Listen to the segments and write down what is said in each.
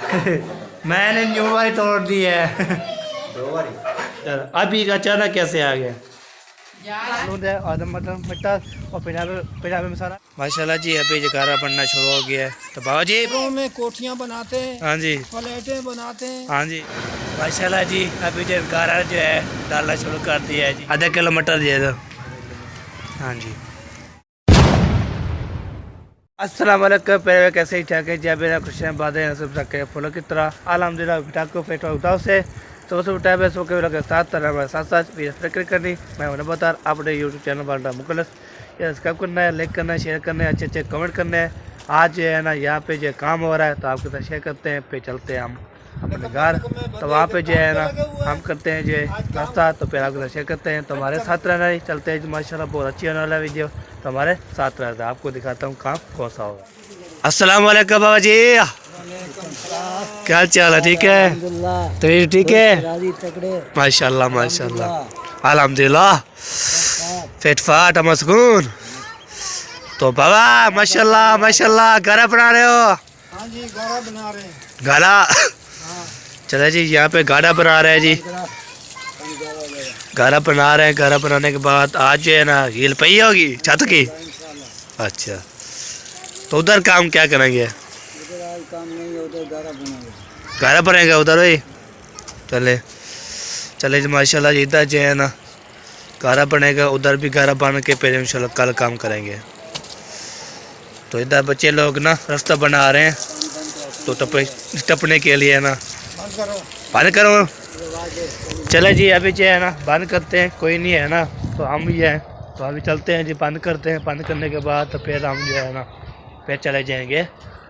मैंने न्यू वाली तोड़ दी है। दो बारी अभी अचानक कैसे आ गया? आदम मटन मटर और पंजाबी मसाला। माशाल्लाह जी अभी जगारा बनना शुरू हो गया है। तो बाबा जी में कोठियाँ बनाते हैं, हाँ जी प्लेटें बनाते हैं। हाँ जी माशाल्लाह जी अभी जो गारा जो है डालना शुरू कर दिया है जी। आधा किलो मटर दे दो। हाँ जी अस्सलाम वालेकुम। पहले कैसे ही ठाक है जब मेरा खुशियाँ बातें हैं सब तक फॉलो की तरह अलहमदिल्ला ठाकुर फेट उठाओ से तो उठाए बस सो के लगे साथ तरह हमारे साथ साथ फिक्र करनी। मैं उन्हें बता अपने यूट्यूब चैनल पर मुकलस ये सब्सक्राइब करना है, लाइक करना है, शेयर करना है, अच्छे अच्छे कमेंट करने हैं। आज जो है ना यहाँ पे जो काम हो रहा है तो आपके साथ शेयर करते हैं। पे चलते हैं हम अपने घर तो वहाँ पे जो है ना हम करते हैं जो नाश्ता तो फिर आपके साथ शेयर करते हैं। तो हमारे साथ रहना ही चलते हैं माशाल्लाह बहुत अच्छी होने वाला वीडियो। तो हमारे साथ रहता है आपको दिखाता हूँ काम कौन सा होगा। अस्सलाम वालेकुम बाबा जी क्या हाल चाल है? ठीक है तो ठीक है माशाल्लाह माशाल्लाह अल्हम्दुलिल्लाह फिट फाट मस्कून। तो बाबा माशाल्लाह माशाल्लाह गारा बना रहे हो? हाँ जी गारा बना रहे हैं। गारा चले जी यहाँ पे गारा बना रहे हैं जी। गारा बना रहे हैं। गारा बनाने के बाद आज जो है ना हील पई होगी छत की। अच्छा तो उधर काम क्या करेंगे? काम नहीं है उधर गारा बनाएंगे। गारा बनेगा उधर भाई। चले चले जी माशाल्लाह जी इधर जो है ना गारा बनेगा उधर भी गारा बन के फिर इंशाल्लाह कल काम करेंगे। तो इधर बच्चे लोग ना रास्ता बना रहे हैं तो टपने के लिए ना बंद करो। चले जी अभी जो है ना बंद करते हैं कोई नहीं है ना तो हम ही हैं तो अभी चलते हैं जी बंद करते हैं। बंद करने के बाद तो फिर हम जो है ना फिर चले जाएंगे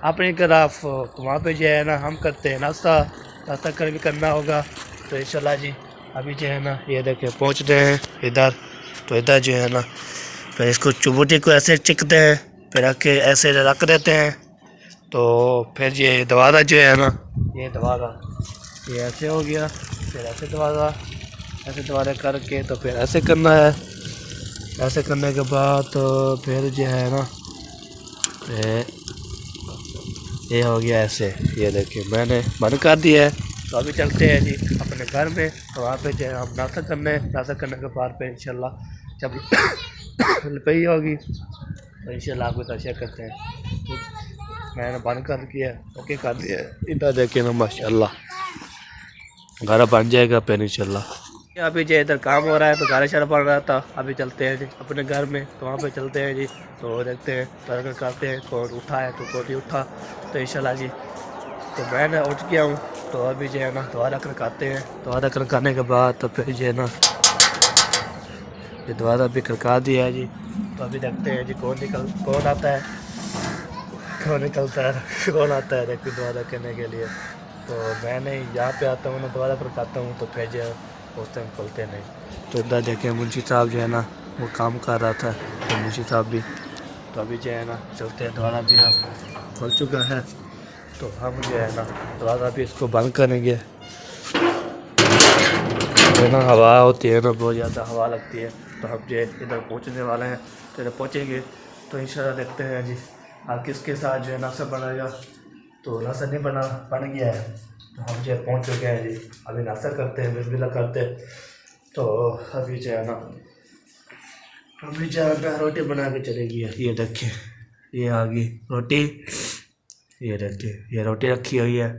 अपनी तरफ। तो वहाँ पे जो है ना हम करते हैं नाश्ता नाश्ता कर भी करना होगा। तो इंशाल्लाह जी अभी जो है ना ये देखें पहुँचते हैं इधर। तो इधर जो है ना फिर इसको चुबूटी को ऐसे चिकते हैं फिर रख के ऐसे रख देते हैं। तो फिर ये दवादा जो है ना ये दवादा ये ऐसे हो गया फिर ऐसे दवादा करके तो फिर ऐसे करना है। ऐसे करने के बाद तो फिर जो है ना ये हो गया ऐसे। ये देखिए मैंने बंद कर दिया है। तो अभी चलते हैं जी अपने घर में। तो वहाँ पे जो है हम नाश्ता करने के बाद पे इंशाल्लाह जब रुपये होगी तो इंशाल्लाह आपको तशेयर करते हैं। तो मैंने बंद कर दिया ओके कर दिया। इधर देखिए ना माशाल्लाह घर बन जाएगा फिर इंशाल्लाह। अभी जो इधर काम हो रहा है तो गारा शारा पड़ रहा था। अभी चलते हैं जी अपने घर में तो वहाँ पे चलते हैं जी। तो देखते हैं तरह करते हैं कौन उठा है तो कौन नहीं उठा। तो इंशाल्लाह जी तो मैंने उठ गया हूँ। तो अभी जो है ना दोबारा खड़काते हैं। दोबारा खड़काने के बाद तो फिर जो है ना ये दोबारा भी खड़का दिया है जी। तो अभी देखते हैं जी कौन आता है कौन निकलता है कौन आता है देखते दोबारा करने के लिए। तो मैंने यहाँ पे आता हूँ ना दोबारा खड़काता हूँ तो फिर जो उस टाइम खोलते नहीं। तो इधर देखें मुंशी साहब जो है ना वो काम कर रहा था तो मुंशी साहब भी तो अभी जो है ना चलते हैं दोबारा भी हम खुल चुका है। तो हम जो है ना दोबारा भी इसको बंद करेंगे। तो ना हवा होती है ना बहुत ज़्यादा हवा लगती है। तो हम जो इधर पहुँचने वाले हैं तो इधर पहुँचेंगे तो इंशाल्लाह देखते हैं जी आप किसके साथ जो है नाश्ता बनाएगा। तो नाश्ता नहीं बन गया है तो हम जो पहुँच चुके हैं जी। अभी नाश्ता करते हैं बिस्मिल्लाह करते हैं। तो अभी जो है ना अभी जो है रोटी बना के चलेगी। ये देखिए ये आ गई रोटी। ये देखिए ये रोटी रखी हुई है।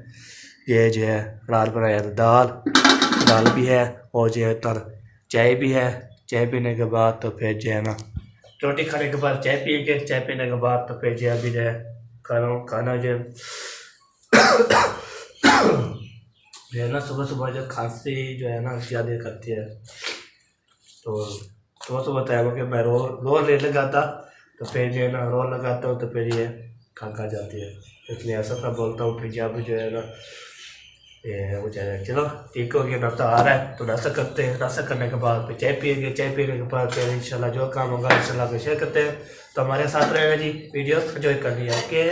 ये जो है रात बनाया तो दाल भी है और जो है तर चाय भी है। चाय पीने के बाद तो फिर जो है ना रोटी खाने के बाद चाय पिएंगे। चाय पीने के बाद तो फिर जो अभी जो है खाना जो है ना सुबह जो खांसी जो है ना ज़्यादा करती है। तो सुबह बताया कि मैं रोल ले लगाता तो फिर जो है ना रोल लगाता हूँ तो फिर ये खा जाती है। इसलिए ऐसा मैं बोलता हूँ फिर जब जो है ना ये हो जाएगा। चलो ठीक हो गया नाश्ता आ रहा है तो नाश्ता करते हैं। नाश्ता करने के बाद फिर चाय पिएंगे। चाय पीने के बाद फिर इंशाल्लाह जो काम होगा इंशाल्लाह शेयर करते हैं। तो हमारे साथ रहेगा जी वीडियो एंजॉय करनी है। ओके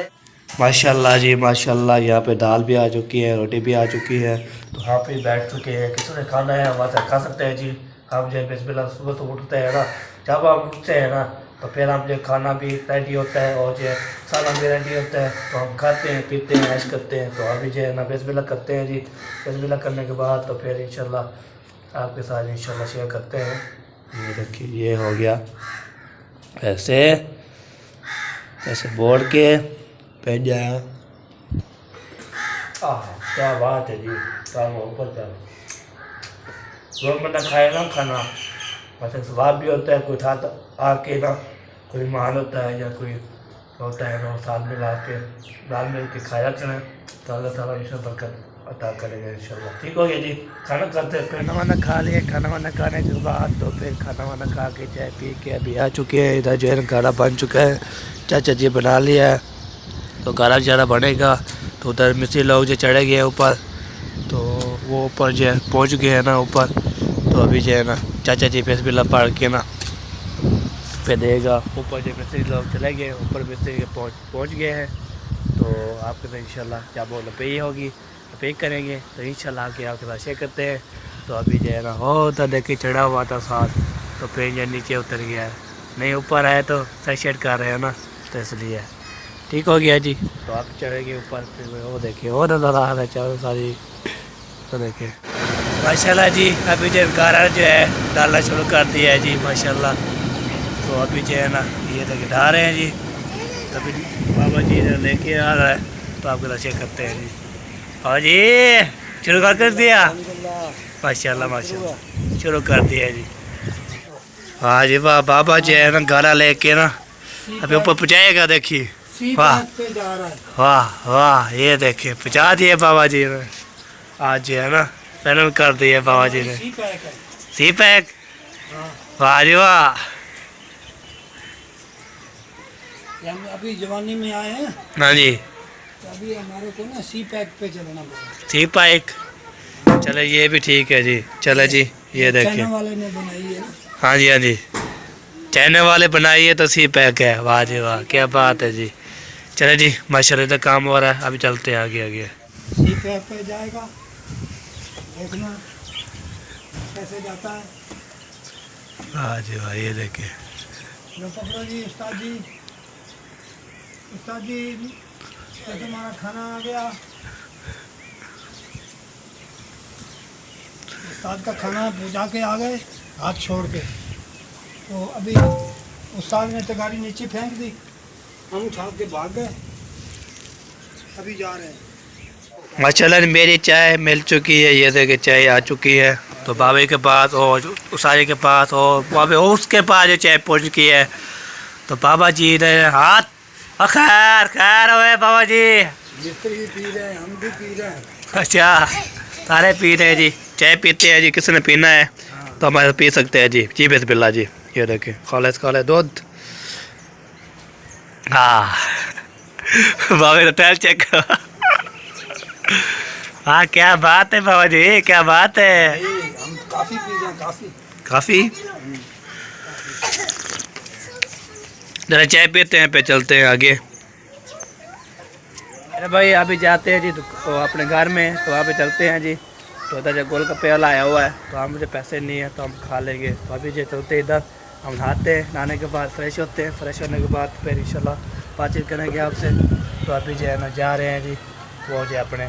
माशाल्लाह जी माशाल्लाह यहाँ पे दाल भी आ चुकी है रोटी भी आ चुकी है। तो यहाँ पे बैठ चुके हैं किसी ने खाना है वहाँ से खा सकते हैं जी। हम जो बिस्मिल्लाह सुबह तो उठते हैं ना जब हम उठते हैं ना तो फिर हम जो खाना भी रेडी होता है और जो सालन भी रेडी होता है, तो हम खाते हैं पीते हैं ऐश करते हैं। तो अभी जो है ना बिस्मिल्लाह करते हैं जी। बिस्मिल्लाह करने के बाद तो फिर इंशाल्लाह आपके साथ इंशाल्लाह शेयर करते हैं। ये देखिए ये हो गया ऐसे ऐसे बोल के फिर जाए। क्या बात है जी, काम ऊपर का लोग बंदा खाए ना खाना मतलब स्वाद भी होता है। कोई था आके ना कोई मान होता है या कोई होता है ना साथ मिला के दाल मिल के खाया करें तो अल्लाह ताला इंशाल्लाह बरकत अता करेंगे इंशाल्लाह। ठीक हो गया जी, खाना खाते हैं। खाना वाना खा लिए, खाना वाना खाने के बाद तो फिर खाना वाना खा के चाय पी के अभी आ चुके हैं। इधर जो है गाढ़ा बन चुका है, चाचा जी बना लिया है। तो गाढ़ा ज़्यादा बनेगा तो उधर मिस्त्री लोग जो चढ़े गए ऊपर, तो वो ऊपर जो है पहुँच गए हैं ना ऊपर। तो अभी जो है ना चाचा जी बिस्मिल्लाह पढ़ के ना फिर देगा ऊपर। जो मिस्त्री लोग चले गए ऊपर, मिस्त्री के पहुँच गए हैं। तो आपके साथ इंशाल्लाह क्या बोल पे होगी पे करेंगे तो इंशाल्लाह आपके साथ शेयर करते हैं। तो अभी जो है ना हो तो देखिए चढ़ा हुआ था साथ, तो फिर जो नीचे उतर गया है, नहीं ऊपर आए तो सेट कर रहे हैं ना, तो इसलिए ठीक हो गया जी। तो आप चढ़ेंगे ऊपर, फिर वो देखिए वो नज़र आ रहा है चारों सारी। तो देखिए माशाल्लाह जी अभी जो गारा जो है डालना शुरू कर दिया है जी माशाल्लाह। तो अभी जो है ना ये देखिए ढा रहे हैं जी। अभी बाबा जी लेके आ रहा है तो आपके साथ शेयर करते हैं जी। और जी शुरू कर दिया माशाल्लाह माशाल्लाह शुरू कर दिया जी। हाँ जी वाह, बाबा जी है ना गारा लेके ना अभी ऊपर पहुँचाएगा। देखिए वाह वाह वाह, ये देखिए पहुँचा दिए बाबा जी ने। आज जो है ना पैनल कर दिए बाबा जी ने सी पैक। वाह जी वाह, हम अभी जवानी में आए हैं हाँ जी तो अभी हमारे को ना सी पैक पे चलना पड़ा। सी पैक, चलो ये भी ठीक है जी। चलो जी ये देखिए चाइना वाले ने बनाई है ना। हाँ जी हाँ जी, चाइना वाले बनाई है तो सी पैक है। वाह जी वाह, क्या बात है जी। चलो जी माशाल्लाह इधर काम हो रहा है, अभी चलते हैं आगे आगे। सी पैक पे जाएगा, देखना कैसे जाता है। वाह जी वाह, ये देखिए लो पकड़ो जी उस्ताद जी। उस्ताद जी ये तुम्हारा खाना आ गया। उस्ताद का खाना पूजा के आ गए हाथ छोड़ के। तो अभी उस्ताद ने तगारी नीचे फेंक दी, हम उठा के भाग गए। अभी जा रहे हैं। माशाल्लाह मेरी चाय मिल चुकी है, ये देखिए चाय आ चुकी है। तो बाबे के पास और उसारे के पास और बाबे उसके पास जो चाय पहुँच चुकी है। तो बाबा जी ने हाथ खैर खैर हुए बाबा जी। मिस्त्री भी पी रहे हैं, हम भी पी रहे हैं। अच्छा सारे पी रहे हैं जी, चाय पीते हैं जी। किसने पीना है तो हमारे पी सकते हैं जी। जी बिस्मिल्लाह जी, ये देखिए खालिस दूध। हाँ बाबा तो टैल चेक। हाँ क्या बात है बाबा जी, क्या बात है। हम काफ़ी पी रहे हैं, काफ़ी जरा चाय पीते हैं पे चलते हैं आगे। अरे भाई अभी जाते हैं जी तो अपने घर में, तो वहाँ पे चलते हैं जी। तो इधर जो गोलगप्पे वाला आया हुआ है तो हम मुझे पैसे नहीं है तो हम खा लेंगे। तो अभी जो चलते हैं इधर, हम नहाते हैं, नहाने के बाद फ्रेश होते हैं, फ्रेश होने के बाद फिर इंशाल्लाह बातचीत करेंगे आपसे। तो अभी जो है ना जा रहे हैं जी वो जो अपने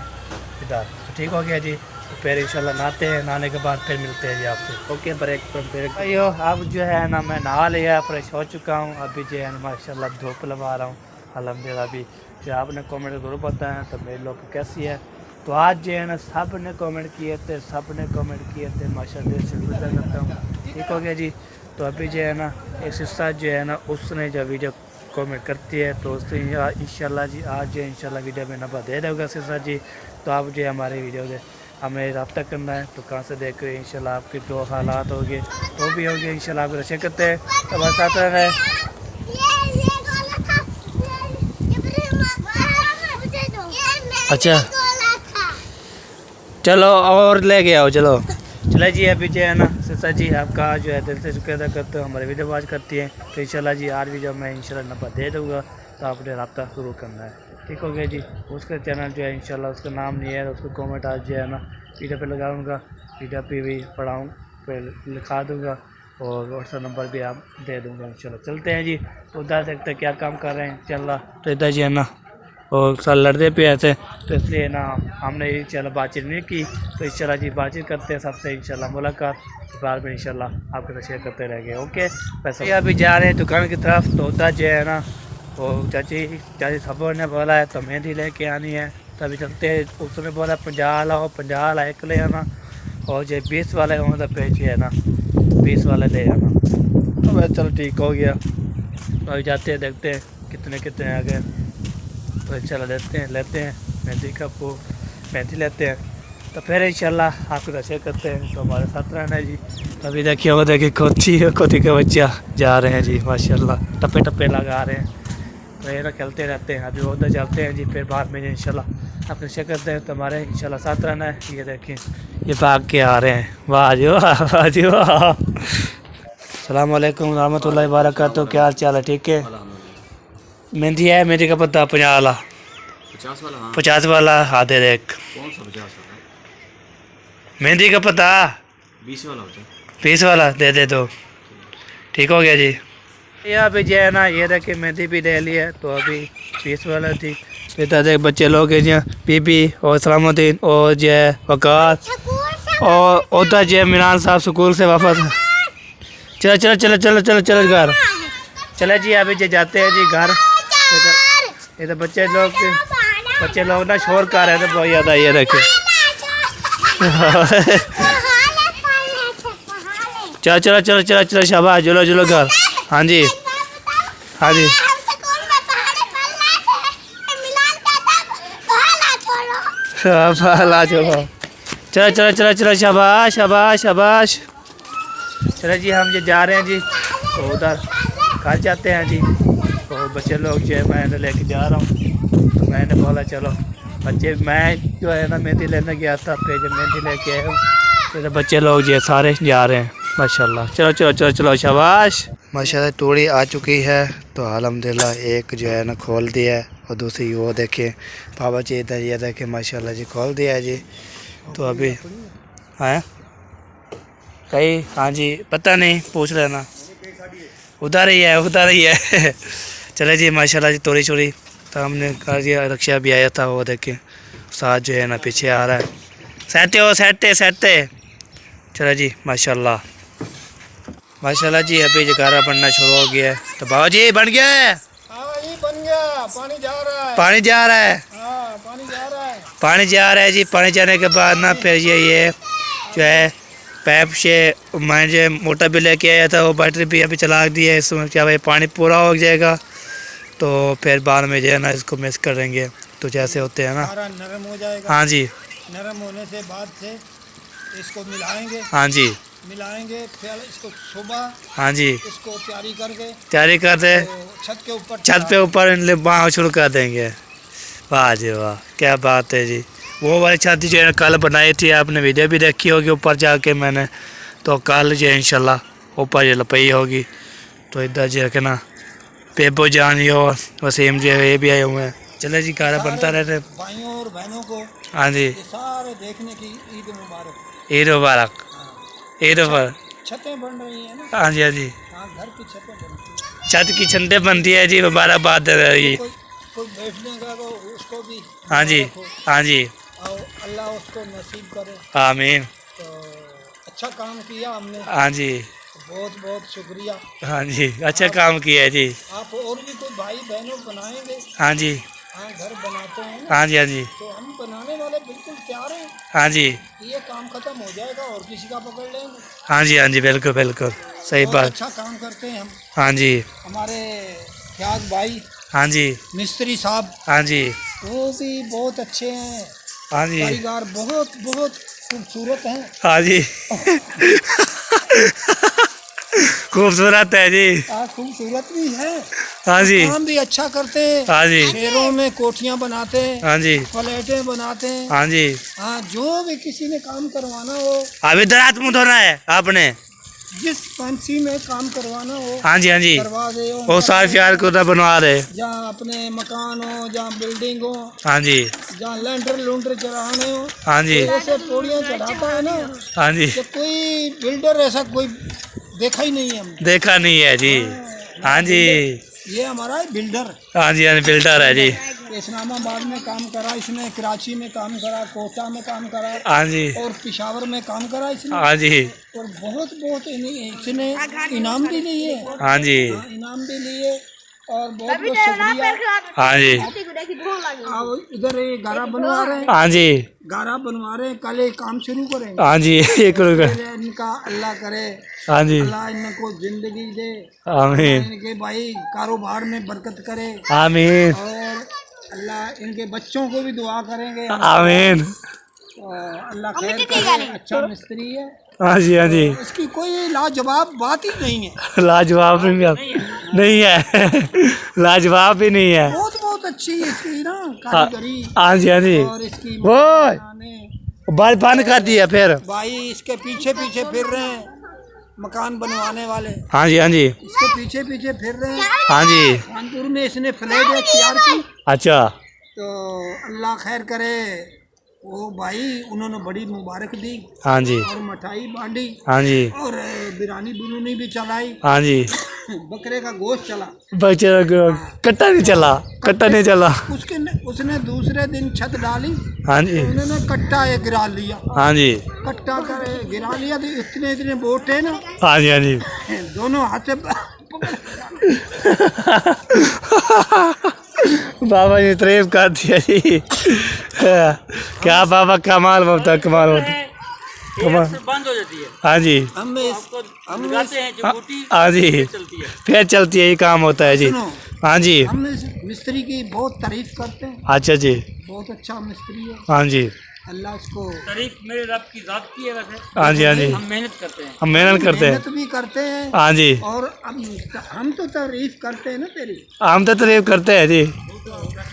इधर। तो ठीक हो गया जी, तो फिर इंशाल्लाह नहाते हैं, नहाने के बाद फिर मिलते हैं जी आपसे। ओके ब्रेक पर ब्रेक। भाइयों अब जो है ना मैं नहा लिया, फ्रेश हो चुका हूँ। अभी जो है ना माशाल्लाह धूप लगा रहा हूँ अल्हम्दुलिल्लाह। अभी जो आपने कमेंट ज़रूर बताया तो मेरे लोग कैसी है। तो आज जो है ना सब ने कमेंट किए थे, सब ने कमेंट किए थे माशाल्लाह से गुजर करता हूँ। ठीक हो गया जी। तो अभी जो है ना एक सिस्टर जो है ना उसने जब वीडियो कमेंट करती है तो उससे इंशाल्लाह जी आज जो इंशाल्लाह वीडियो में नंबर दे दोगे सिस्टर जी। तो आप जो हमारे वीडियो से हमें रब्ता करना है तो कहाँ से देख रहे हैं इंशाल्लाह आपके जो हालात होंगे तो भी होंगे इंशाल्लाह आप रशे करते हैं। तो बस आता रहे। अच्छा चलो और ले गया हो, चलो चलो जी। अभी जो है ना सिस्टर जी आपका जो है दिल से शुक्र अदा करते हो, हमारे वीडियो वॉच करती हैं। तो इंशाल्लाह जी आज भी जब मैं इंशाल्लाह नंबर दे दूँगा तो आपने रब्ता शुरू करना है। ठीक हो गया जी। उसका चैनल जो है इंशाल्लाह उसका नाम नहीं है, उसको कमेंट आज जो है ना वीडियो पे लगाऊंगा, वीडियो पे भी पढ़ाऊँ फिर लिखा दूँगा। और व्हाट्सअप नंबर भी आप दे दूँगा। चलो चलते हैं जी, उधर देखते क्या काम कर रहे हैं। चल तो इधर जी है ना, और सर लड़ते पे ऐसे, तो इसलिए ना हमने इंशाल्लाह बातचीत नहीं की। तो इंशाल्लाह जी बातचीत करते हैं सबसे, इंशाल्लाह मुलाकात बाद में इंशाल्लाह आपके साथ शेयर करते रहेंगे। ओके, वैसे अभी जा रहे हैं दुकान की तरफ। तो उधर जो है ना वो चाची खबर ने बोला है तो मेहंदी लेके आनी है, तभी चलते हैं। उसने बोला 50 लाओ, 50 ला एक ले आना, और जो 20 वाले हों तो पेज है ना 20 वाले ले आना। तो मैं चलो ठीक हो गया। तो अभी जाते हैं, देखते हैं कितने आ गए। तो इंशाल्लाह लेते हैं मेहंदी का वो मेहंदी लेते हैं, तो फिर इंशाल्लाह आपके साथ शेयर करते हैं। तो हमारे साथ रहना है जी। तो अभी देखिए वो देखिए खोती का बच्चा जा रहे हैं जी, माशाल्लाह टप्पे लगा रहे हैं। तो ये ना खेलते रहते हैं। अभी उधर चलते हैं जी, फिर बाद में इंशाल्लाह आपसे शेयर करते हैं। तो हमारे इंशाल्लाह साथ रहना है। ये देखें ये भाग के आ रहे हैं, वाह जी वाह, वाह जी वाह। अस्सलाम वालेकुम रहमतुल्लाहि व बरकातहू। क्या हाल चाल है? ठीक है। मेहंदी है, मेहंदी का पत्ता 50 वाला, 50 वाला। हाँ 50 वाला आधे देख। कौन सा 50 वाला? मेहंदी का पत्ता 20 वाला होता है। 20 वाला दे दो। ठीक हो गया जी। ये अभी जो है ना ये देखिए मेहंदी भी ले ली है, तो अभी 20 वाला थी। इधर देख बच्चे लोग हैं जी, बीबी और सलामुद्दीन और जो है वकास, और उधर जो है मिनान साहब स्कूल से वापस। चलो घर चले जी। अभी जो जाते हैं जी घर। इधर बच्चे लोग ना शोर कर रहे थे बहुत ज़्यादा। ये देखे चलो शाबाश, जुलो घर। हाँ जी चलो शाबाश। चलो जी हम ये जा रहे हैं जी, तो उधर घर जाते हैं जी। तो बच्चे लोग जो है मैंने लेके जा रहा हूँ। तो मैंने बोला चलो बच्चे, मैं जो है ना मेहंदी लेने गया था, फिर जब मेहंदी लेके आया हूँ तो बच्चे लोग जो है सारे जा रहे हैं माशाल्लाह। चलो शाबाश। माशाल्लाह तूड़ी आ चुकी है, तो अल्हम्दुलिल्लाह एक जो है ना खोल दिया है, और दूसरी वो देखें पापा जी इधर ये देखें माशाल्लाह जी खोल दिया है जी। तो अभी हैं कहीं, हाँ जी पता नहीं, पूछ लेना। उधर ही है चले जी माशाल्लाह जी तोड़ी छोड़ी। तो हमने कर दिया, रक्षा भी आया था वो देखें साथ जो है ना पीछे आ रहा है। सहते। चलो जी माशाल्लाह जी। अभी जो गारा बनना शुरू हो गया है। तो बाबा जी बन गया है? हाँ जी बन गया। पानी जा रहा है। पानी जा रहा है। हाँ पानी जा रहा है जी। पानी जाने के बाद ना फिर ये जो है पैप से मैं जो मोटर भी लेके आया था, वो बैटरी भी अभी चला दी है। इसमें क्या भाई पानी पूरा हो जाएगा, तो फिर बाद में जो है ना इसको मिक्स करेंगे। तो जैसे होते हैं ना नरम हो जाएगा। हाँ जी। नरम होने से बाद से इसको मिलाएंगे। हाँ जी फिर इसको सुबह हाँ जी इसको तैयारी कर दे, तो छत पे ऊपर बाँह शुरू कर देंगे। वाह जी वाह, क्या बात है जी। वो वाली छत जो है कल बनाई थी, आपने वीडियो भी देखी होगी ऊपर जाके मैंने। तो कल जो है इंशाल्लाह ऊपर जो लपई होगी। तो इधर जो है कि ना पेपो जान और वसीम जो है ये भी आए हुए हैं। चले जी कारा बनता रहते भाइयों और बहनों को। हाँ जी सारे देखने की ईद मुबारक। ईद मुबारक। ईद पर छतें बन रही हैं ना। हाँ जी घर की छतें बनती हैं। छत की छतें बनती है जी, मुबारकबाद दे रही है। कोई बैठने का तो उसको भी हाँ जी और अल्लाह उसको नसीब करे। आमीन। तो अच्छा काम किया हमने। हाँ जी बहुत शुक्रिया। हाँ जी अच्छा काम किया है जी। आप और भी कोई भाई बहनों बनाएंगे? हाँ जी घर बनाते हैं ना। हाँ जी तो हम बनाने वाले बिल्कुल तैयार हैं। हाँ जी ये काम खत्म हो जाएगा और किसी का पकड़ लेंगे। हाँ जी बिल्कुल सही बात। अच्छा काम करते हैं हम। हाँ जी हमारे फ्याज भाई हाँ जी मिस्त्री साहब हाँ जी वो भी बहुत अच्छे हैं। हाँ जी कारीगर बहुत खूबसूरत हैं। हाँ जी खूबसूरत है जी। खूबसूरत भी है। हाँ जी काम भी अच्छा करते हैं। हाँ जी शहरों में कोठियाँ बनाते हैं। हाँ जी फ्लैटें बनाते हैं। हाँ जी जो भी किसी ने काम करवाना हो। अभी इधर हाथ मुँह धोना है आपने। जिस पंछी में काम करवाना हो हाँ जी करवा दे। वो सारे प्यार को उधर बनवा रहे। जहाँ अपने मकान हो, जहाँ बिल्डिंग हो, हाँ जी जहाँ लैंटर चढ़ाने हो। हाँ जी ऐसे पौड़ियाँ चढ़ाता है ना। हाँ जी तो कोई बिल्डर ऐसा कोई देखा ही नहीं है हमने। देखा नहीं है जी। हाँ जी, ये हमारा है बिल्डर, हाँ जी, हाँ जी, बिल्डर है जी। इस्लामाबाद में काम करा इसने, कराची में काम करा, कोटा में काम करा, हाँ जी, और पेशावर में काम करा इसने। हाँ जी, और बहुत बहुत इसने इनाम भी लिए, हाँ जी, इनाम भी लिए, और बहुत बहुत शुक्रिया। हाँ जी, और इधर ये गारा बनवा रहे हैं, हाँ जी, गारा बनवा रहे हैं, कल ये काम शुरू करेंगे। हाँ जी, एक रुपये, फिर इनका अल्लाह करे, हाँ जी, अल्लाह इनको जिंदगी दे, आमीन, इनके भाई कारोबार में बरकत करे, आमीन, और अल्लाह इनके बच्चों को भी दुआ करेंगे। आमीन। अल्लाह खैर करे, अच्छा मिस्त्री है। हाँ जी, हाँ जी, इसकी कोई लाजवाब बात ही नहीं है, लाजवाब नहीं है, लाजवाब भी नहीं है। बहुत बहुत अच्छी है इसकी ना कारीगरी, हाँ जी, हाँ जी, और इसकी वो बात बंद कर दिया फिर। भाई इसके पीछे पीछे फिर रहे हैं मकान बनवाने वाले, हाँ जी, हाँ जी, इसके पीछे पीछे फिर रहे हैं। हाँ जी, कानपुर में इसने फ्लैट एक तैयार की, अच्छा, तो अल्लाह खैर करे, वो भाई उन्होंने बड़ी मुबारक दी, हाँ जी, और मिठाई बांटी, हाँ जी, और बिरयानी बुरूनी भी चलाई, हाँ जी, बकरे का गोश्त चला। बच्चे कट्टा नहीं चला, कट्टा नहीं चला। उसने दूसरे दिन छत डाली, हाँ जी, उन्होंने कट्टा एक गिरा लिया, हाँ जी, कट्टा करे गिरा लिया, तो इतने इतने बोट है ना, हाँ जी, हाँ जी, दोनों हाथ से बाबा जी तारीफ कर दिया जी। क्या बाबा, कमाल होता, कमाल होता, कमाल। बंद हो जाती है। हाँ जी, हम लगाते हैं जो बूटी हाँ जी, चलती है। फिर चलती है, ये काम होता है जी। सुनो, हाँ जी, हम इस मिस्त्री की बहुत तारीफ करते हैं, अच्छा जी, बहुत अच्छा मिस्त्री है, हाँ जी, अल्लाह इसको। तारीफ मेरे रब की जात की है वैसे। हाँ जी, हाँ जी, हम मेहनत करते हैं। हम मेहनत करते हैं। मेहनत भी करते हैं, हाँ जी, और हम तो तारीफ करते हैं ना तेरी, हम तो तारीफ करते हैं जी।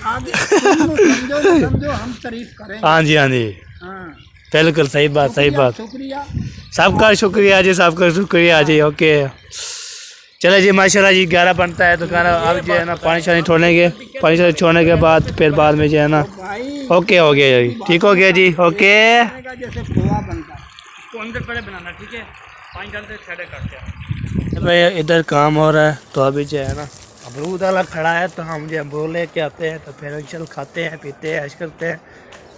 आगे समझो समझो हम तारीफ करेंगे। हाँ जी, हाँ जी, हाँ, बिल्कुल सही बात, सही बात। शुक्रिया। सबका शुक्रिया जी, सबका शुक्रिया जी। ओके, चले जी, माशाल्लाह जी, 11 बनता है तो खाना अब जो है ना पानी शानी छोड़ेंगे, पानी शानी छोड़ने के बाद फिर बाद में जो है ना भाई ओके हो गया जी, ठीक हो गया जी। ओके, जैसे खोआ बनता है, तो अंदर पहले बनाना, ठीक है, पानी डालते छेड़े काटते हैं। भाई इधर काम हो रहा है, तो अभी जो है ना अमरूद वाला खड़ा है, तो हम जो अमरूद लेके आते हैं, तो फिर इंशाल्लाह खाते हैं, पीते हैं, ऐश करते हैं।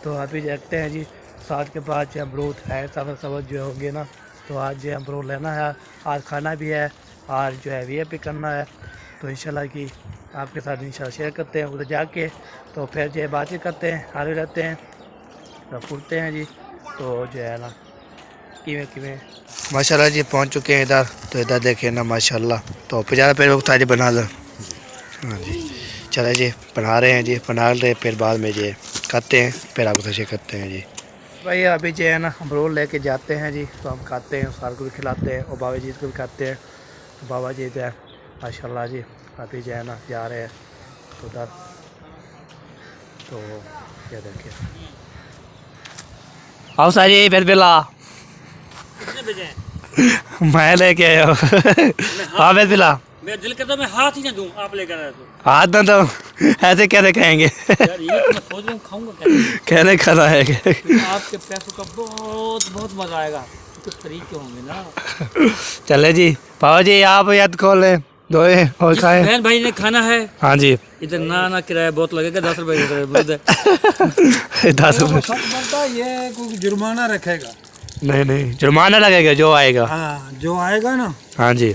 तो अभी देखते हैं जी, साथ के बाद जो अमरूद है सब जो होंगे ना, तो आज जो अमरूद लेना है, आज खाना भी है, आज जो है वे भी करना है। तो इंशाल्लाह की आपके साथ इंशाल्लाह शेयर करते हैं उधर जाके, तो फिर जो है बातें करते हैं, हारे रहते हैं, तो फूटते हैं जी। तो जो है ना किमें माशाल्लाह जी पहुंच चुके हैं इधर, तो इधर देखें ना माशाल्लाह, तो ज़्यादा पहले वक्त आज बना लो। हाँ जी, चले जी, बना रहे हैं जी, बना रहे फिर बाद में जी खाते हैं, फिर आपको शेयर करते हैं जी। भाई अभी जो है ना अमरूद लेके जाते हैं जी, तो हम खाते हैं, सार को भी खिलाते हैं, और बाबा जी को भी खाते हैं। तो बाबा जी जो है माशाल्लाह जी अभी जो है ना जा रहे हैं उधर, तो क्या देखिए आओ सारी फिर बिला कितने बजे हैं? मैं लेके आया हूँ। हाँ फिर बिला, मेरा दिल करता मैं हाथ ही ना दूं, आप लेकर आए तो। हाथ ना दो, ऐसे कैसे खाएंगे। यार ये तो मैं सोच रहा हूँ खाऊंगा कैसे। कहने खाना है आपके पैसों का बहुत बहुत मजा आएगा, कुछ तरीके होंगे ना। चले जी बाबा जी, आप याद खोल लें, धोए और खाएं। बहन भाई ने खाना है, हाँ जी, इधर ना किराया बहुत लगेगा, 10 रुपए 10 रुपये। बनता ये कोई जुर्माना रखेगा, नहीं जुर्माना लगेगा जो आएगा। हाँ जो आएगा ना, हाँ जी,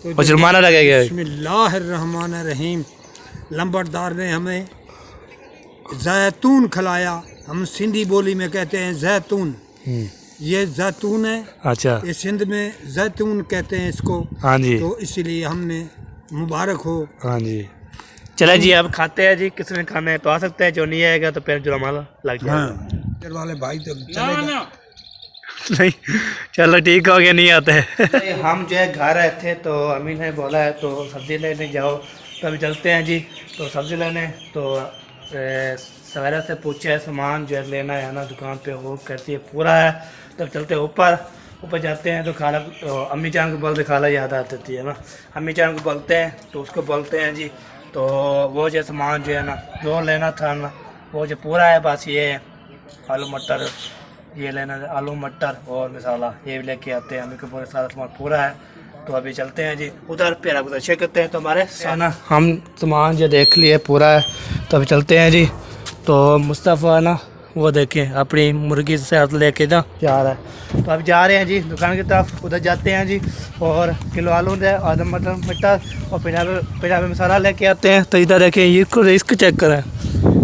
तो और जुर्माना लगेगा। बिस्मिल्लाहिर्रहमानिर्रहीम। लंबरदार ने हमें जैतून खिलाया, हम सिंधी बोली में कहते हैं जैतून, ये जैतून है, अच्छा, ये सिंध में जैतून कहते हैं इसको। हाँ जी, तो इसीलिए हमने मुबारक हो। हाँ जी, चले जी अब खाते हैं जी, किसने खाना है तो आ सकते हैं, जो नहीं आएगा तो फिर जुर्माना लग जाएगा। हाँ वाले भाई तो चलेगा नहीं, चलो ठीक हो गया, नहीं आते। हम जो है घर आए थे, तो अम्मी ने बोला है तो सब्ज़ी लेने जाओ, तो अभी चलते हैं जी। तो सब्ज़ी लेने तो सवेरा से पूछे है सामान जो है लेना है ना दुकान पे, वो कहती है पूरा है। तो चलते ऊपर जाते हैं, तो खाला अम्मी जान को बोलते, खाला याद आती है ना, अम्मी जान को बोलते हैं, तो उसको बोलते हैं जी, तो वो जो सामान जो है ना जो लेना था ना वो जो पूरा है, बस ये आलू मटर ये लेना है, आलू मटर और मसाला ये भी लेके आते हैं। अम्मी को पूरा सारा सामान पूरा है, तो अभी चलते हैं जी उधर, फिर आपको चेक करते हैं। तो हमारे साना हम सामान जो देख लिए पूरा है, तो अभी चलते हैं जी। तो मुस्तफ़ा ना वो देखें अपनी मुर्गी से हाथ लेके ना जा रहा है। तो अभी जा रहे हैं जी दुकान की तरफ, उधर जाते हैं जी और किलो आलू दे, आधा मटर और पंजाबी मसाला लेके आते हैं। तो इधर देखें ये रिस्क चेक करें।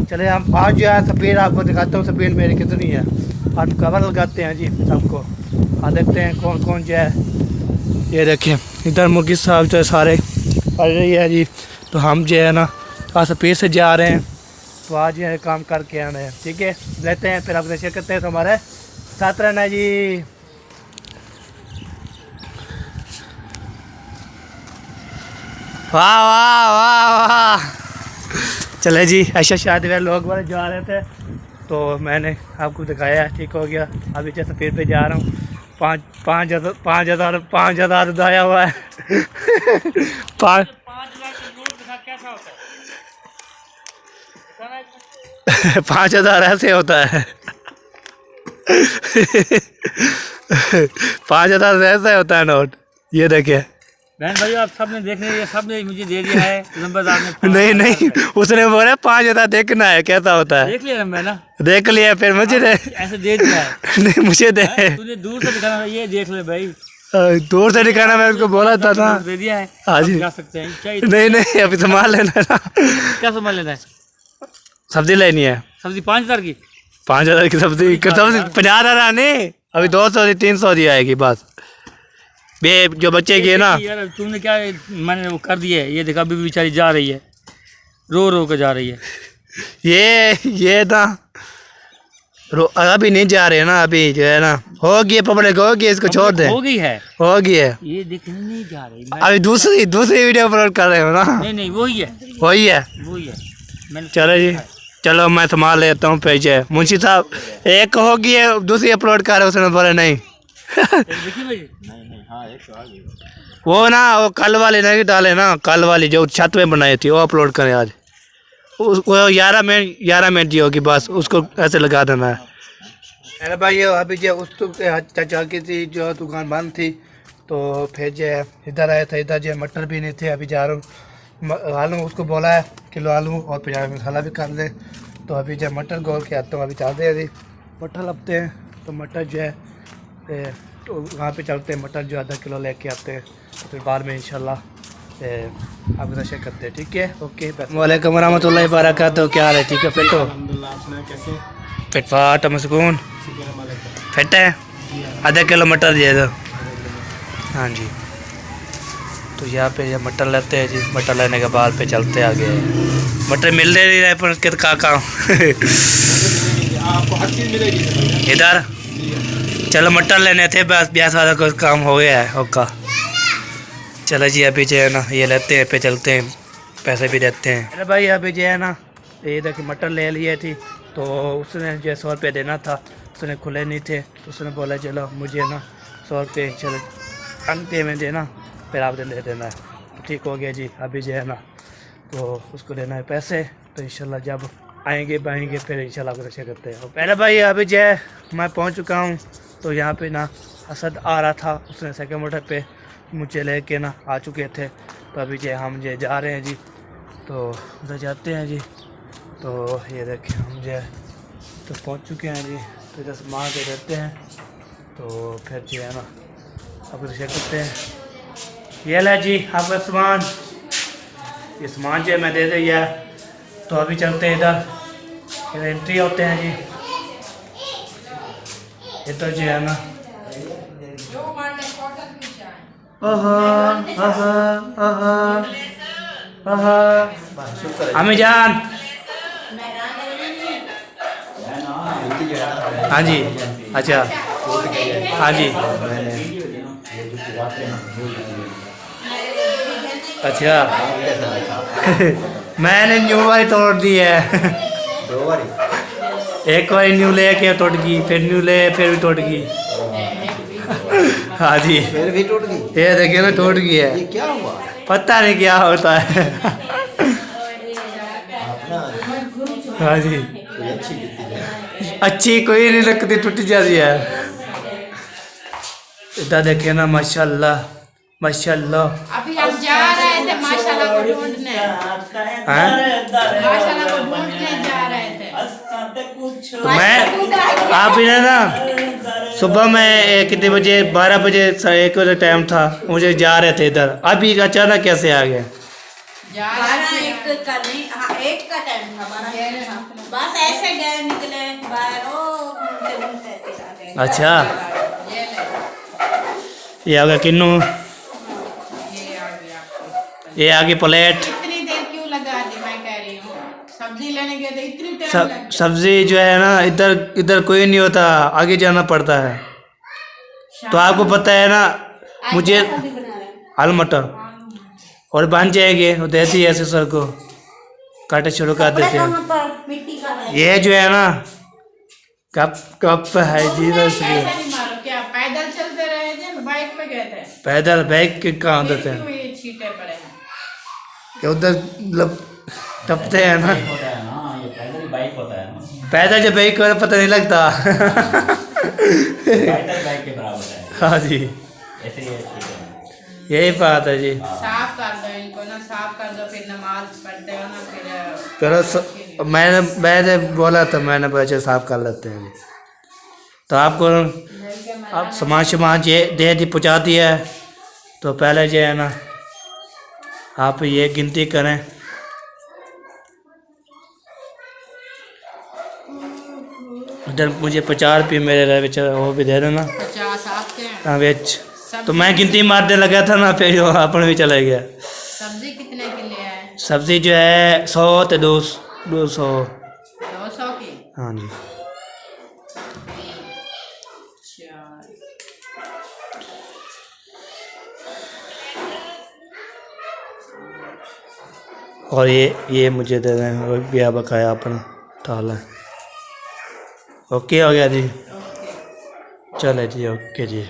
चले हम आज जो है स्पीड आपको दिखाता हूँ, स्पीड मेरी कितनी है। आज कवर लगाते हैं जी सबको, और देखते हैं कौन कौन जो है। ये देखें इधर मुर्गी साहब जो है सारे पड़ रही है जी। तो हम जो है ना आज स्पीड से जा रहे हैं, तो आज ये काम करके आना है, ठीक है। लेते हैं फिर आपसे शेयर करते हैं। तो हमारे साथ रहना है जी। वाह वाह वाह वाह। चले जी, ऐसा शादी में लोग वाले जा रहे थे, तो मैंने आपको दिखाया है, ठीक हो गया। अभी जैसे फिर पे जा रहा हूँ, पाँच हज़ार उठाया हुआ है। 5,000 ऐसे होता है। 5,000 ऐसे होता है नोट। ये देखिए बहन भाई, आप सबने देख लिया, सबने मुझे दे दिया है नंबरदार ने। नहीं, उसने बोला 5,000 देखना है कैसा होता है। देख लिया मैं ना, देख लिया, फिर मुझे दे। ऐसे दे दिया है। नहीं मुझे दे। तूने दूर से दिखाना, ये देख ले भाई, दूर से दिखाना, मैं उसको बोला था ना। दे दिया है, हाँ जी। जा सकते हैं। नहीं अभी संभाल लेना ना। क्या संभाल लेना है? सब्जी लेनी है। सब्जी 5,000 की? 5,000 की सब्जी 50,000 आने, अभी 200 300 दी आएगी बस। बे जो बच्चे की है ना। यार तूने क्या, मैंने वो कर दिया है। ये देखा अभी बेचारी जा रही है, रो रो के जा रही है। ये ना अभी नहीं जा रहे ना, अभी जो है ना हो गई पब्लिक, हो गई, इसको छोड़ दे। हो गई है, हो गई है। ये दिखने नहीं जा रही। अभी दूसरी वीडियो अपलोड कर रहे हो ना। नहीं वही है, वही है। मैंने चलो जी, चलो मैं संभाल लेता हूँ। पेज मुंशी साहब एक होगी है, दूसरी अपलोड कर रहे, उसने बोले नहीं। वो ना वो कल वाली नहीं डाले ना, कल वाली जो छत में बनाई थी वो अपलोड करें आज। उसको 11 मिनट जी होगी बस, उसको ऐसे लगा देना है। अरे भाई अभी जो उस चाचा की थी जो दुकान बंद थी, तो फिर जो इधर आए थे। इधर जो मटर भी नहीं थे, अभी जा रहा हूँ आलू, उसको बोला है किलो आलू और पंजाबी मसाला भी कर दे। तो अभी जो मटर गोल के आता हूँ, अभी चलते हैं अभी मटर लगते हैं। तो मटर जो है तो वहाँ पे चलते हैं, मटर जो आधा किलो लेके आते हैं, तो फिर बाद में इंशाल्लाह आपको शेयर करते हैं, ठीक है। ओके, वालेकुम वरहमतुल्लाहि वबरकातुहू। क्या हाल है? ठीक है, फिट हो? फिट फाट मसकून फिट है। आधा किलो मटर दे दो। हाँ जी, तो यहाँ पे ये मटर लेते हैं जी। मटर लेने के बाद पे चलते आगे। मटर मिल नहीं रहे पर कित का इधर। चलो मटर लेने थे बस, ब्याह वाला कुछ काम हो गया है। ओका चलो जी, अभी जो है ना ये लेते हैं, पे चलते हैं, पैसे भी देते हैं। अरे भाई अभी जो है ना ये देखिए मटर ले लिए थी, तो उसने जो 100 रुपये देना था, उसने खुले नहीं थे, तो उसने बोला चलो मुझे ना 100 रुपये चलो अंते में देना, फिर आप ले देना है। तो ठीक हो गया जी। अभी जो है ना तो उसको देना है पैसे, तो इंशाल्लाह जब आएंगे फिर इंशाल्लाह आपको शेयर करते हैं। पहले भाई अभी जो है मैं पहुंच चुका हूं, तो यहाँ पे ना असद आ रहा था, उसने सेकंड मोटर पे मुझे लेके ना आ चुके थे। तो अभी जो हम जो जा रहे हैं जी, तो उधर जाते हैं जी। तो ये देखिए हम जो है तो पहुँच चुके हैं जी। तो इधर सामान दे देते हैं, तो फिर जो है ना आपको शेयर करते हैं। ये ले जी आपका सामान, ये सामान जो है मैं दे दिया। तो अभी चलते हैं इधर एंट्री होते हैं जी। इधर जो है ना हमें जान। हाँ जी, अच्छा हाँ जी, अच्छा। मैंने न्यू वाली तोड़ दी है। एक बार न्यू ले के टूट गई, फिर न्यू ले, फिर भी टूट गई। हाँ जी, फिर भी टूट गई। ये देखिए ना टूट गई है। ये क्या हुआ? पता नहीं क्या होता है। हाँ जी, कोई अच्छी कितनी है? अच्छी कोई नहीं लगती, टूट जाती है। इधर देखिए ना माशाल्लाह माशाल्लाह। अभी हम जा रहे थे माशाल्लाह को ढूंढने, हैं? माशाल्लाह को ढूंढने जा रहे थे। तो मैं आप इन्हें ना सुबह में कितने बजे 12 बजे 1 बजे टाइम था, मुझे जा रहे थे इधर, अभी अचानक कैसे आ गए? जा रहे थे। 12 का नहीं, हाँ 1 का टाइम था, 12 का। बस ऐसे गए निकले बाहर, ओ घूमते फिर आ गए। अच्छा ये ले, ये आ गया किन्नू, ये आ गया आपको। ये आ गई प्लेट। इतनी देर क्यों लगा दी, मैं कह रही हूँ सब्जी लेने गए थे इतनी टाइम लग गया। सब्जी जो है ना इधर कोई नहीं होता, आगे जाना पड़ता है। तो आपको पता है ना मुझे सब्जी बना रहे हैं। आलू मटर और बन जाएंगे, वो देती है ऐसे सर को काटे शुरू कर देते हैं। कहाँ पर मिट्टी का है। ये जो है ना कप है जी, बस ऐसा नहीं मारो, क्या पैदल चलते रहे थे, बाइक पे गए थे। पैदल बैग के कहाँ देते हैं क्यों ये छींटे पड़े हैं? कि उधर मतलब टपते हैं ना, होता है ना, ये पैदल बाइक होता है ना, पैदल जब बैग को पता नहीं लगता। पैदल बाइक के बराबर है, हाँ जी, ऐसे ही ठीक है। यही बात है जी। साफ कर दो इनको ना, साफ कर दो, फिर नमाज पढ़ते हो ना, फिर चलो मैंने बोला था, मैंने बच्चे साफ कर लेते हैं। तो आपको आप सामान ये दे दी पहुँचा दिया है, तो पहले जो है ना आप ये गिनती करें। इधर मुझे 50 रुपये मेरे रहे बेचारा, वो भी दे देना। 50 आपके हैं। हाँ बेच, तो मैं गिनती मारने लगा था ना, फिर वो अपन भी चला गया। सब्जी कितने के लिए है? सब्जी जो है 100 तो 200। 200 की। हाँ जी। चार। और ये मुझे दे दें, और बिया बकाया अपना थाल है। ओके हो गया जी, चले जी, ओके जी।